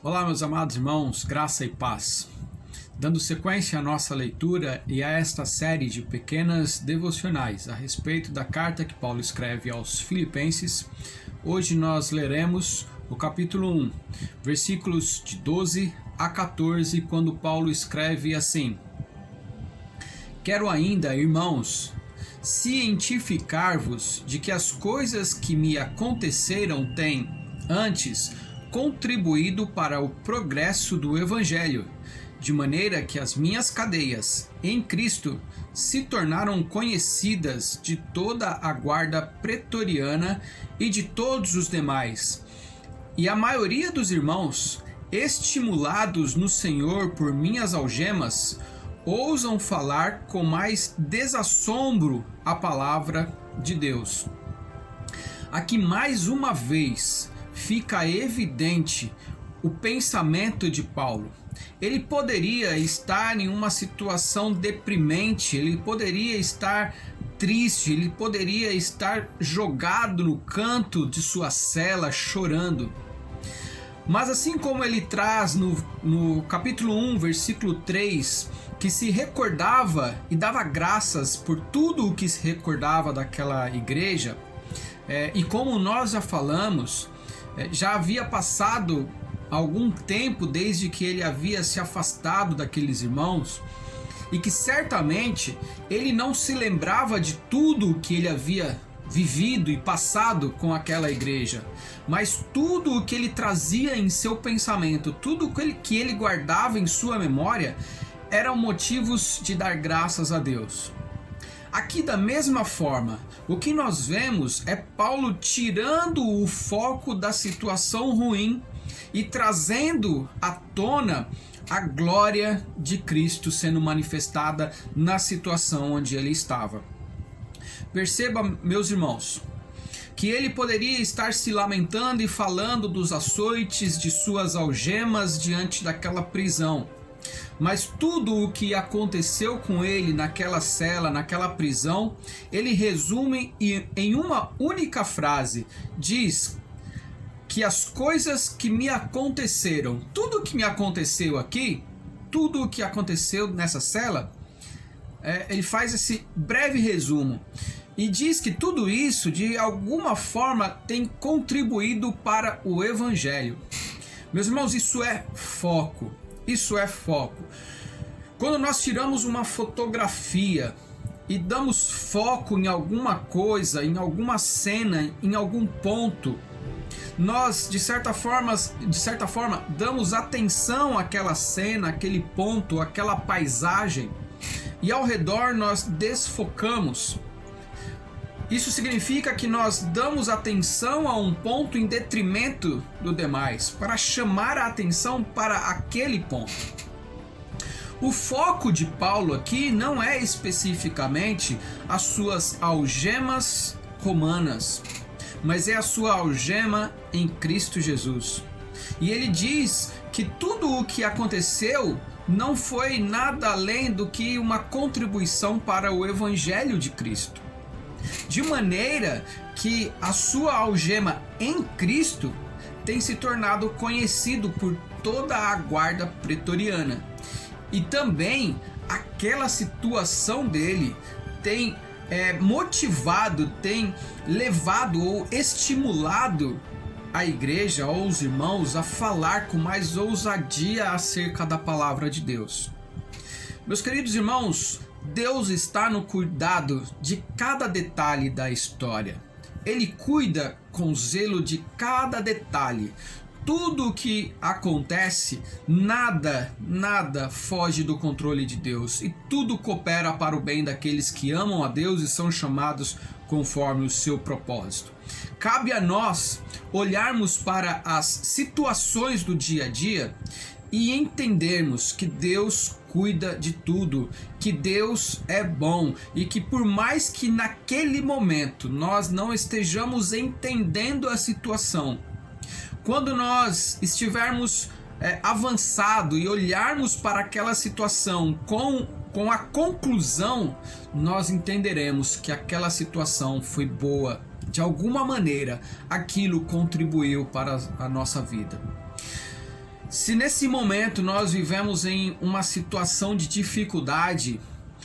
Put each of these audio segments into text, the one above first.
Olá, meus amados irmãos, graça e paz. Dando sequência à nossa leitura e a esta série de pequenas devocionais a respeito da carta que Paulo escreve aos Filipenses, hoje nós leremos o capítulo 1, versículos de 12 a 14, quando Paulo escreve assim: Quero ainda, irmãos, cientificar-vos de que as coisas que me aconteceram têm, antes, contribuído para o progresso do Evangelho, de maneira que as minhas cadeias em Cristo se tornaram conhecidas de toda a guarda pretoriana e de todos os demais. E a maioria dos irmãos, estimulados no Senhor por minhas algemas, ousam falar com mais desassombro a palavra de Deus. Aqui mais uma vez fica evidente o pensamento de Paulo. Ele poderia estar em uma situação deprimente, ele poderia estar triste, ele poderia estar jogado no canto de sua cela chorando. Mas assim como ele traz no capítulo 1, versículo 3, que se recordava e dava graças por tudo o que se recordava daquela igreja, e como nós já falamos, já havia passado algum tempo desde que ele havia se afastado daqueles irmãos, e que certamente ele não se lembrava de tudo o que ele havia vivido e passado com aquela igreja, mas tudo o que ele trazia em seu pensamento, tudo que ele guardava em sua memória, eram motivos de dar graças a Deus. Aqui, da mesma forma, o que nós vemos é Paulo tirando o foco da situação ruim e trazendo à tona a glória de Cristo sendo manifestada na situação onde ele estava. Perceba, meus irmãos, que ele poderia estar se lamentando e falando dos açoites de suas algemas diante daquela prisão. Mas tudo o que aconteceu com ele naquela cela, naquela prisão, ele resume em uma única frase. Diz que as coisas que me aconteceram, tudo o que me aconteceu aqui, tudo o que aconteceu nessa cela, ele faz esse breve resumo. E diz que tudo isso, de alguma forma, tem contribuído para o Evangelho. Meus irmãos, isso é foco. Isso é foco. Quando nós tiramos uma fotografia e damos foco em alguma coisa, em alguma cena, em algum ponto, nós, de certa forma, damos atenção àquela cena, àquele ponto, àquela paisagem, e ao redor nós desfocamos. Isso significa que nós damos atenção a um ponto em detrimento do demais, para chamar a atenção para aquele ponto. O foco de Paulo aqui não é especificamente as suas algemas romanas, mas é a sua algema em Cristo Jesus. E ele diz que tudo o que aconteceu não foi nada além do que uma contribuição para o Evangelho de Cristo. De maneira que a sua algema em Cristo tem se tornado conhecido por toda a guarda pretoriana. E também aquela situação dele tem motivado, tem levado ou estimulado a igreja ou os irmãos a falar com mais ousadia acerca da palavra de Deus. Meus queridos irmãos, Deus está no cuidado de cada detalhe da história. Ele cuida com zelo de cada detalhe. Tudo o que acontece, nada foge do controle de Deus, e tudo coopera para o bem daqueles que amam a Deus e são chamados conforme o seu propósito. Cabe a nós olharmos para as situações do dia a dia e entendermos que Deus cuida de tudo, que Deus é bom, e que por mais que naquele momento nós não estejamos entendendo a situação, quando nós estivermos avançado e olharmos para aquela situação com a conclusão, nós entenderemos que aquela situação foi boa. De alguma maneira, aquilo contribuiu para a nossa vida. Se nesse momento nós vivemos em uma situação de dificuldade,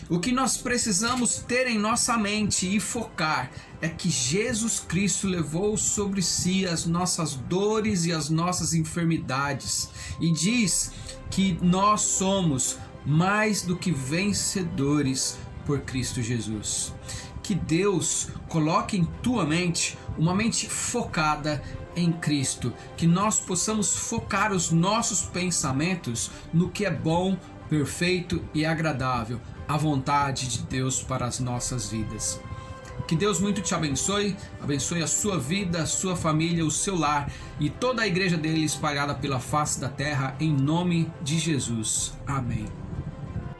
o que nós precisamos ter em nossa mente e focar é que Jesus Cristo levou sobre si as nossas dores e as nossas enfermidades e diz que nós somos mais do que vencedores por Cristo Jesus. Que Deus coloque em tua mente uma mente focada em Cristo, que nós possamos focar os nossos pensamentos no que é bom, perfeito e agradável, a vontade de Deus para as nossas vidas. Que Deus muito te abençoe a sua vida, a sua família, o seu lar e toda a igreja dele espalhada pela face da terra, em nome de Jesus. Amém.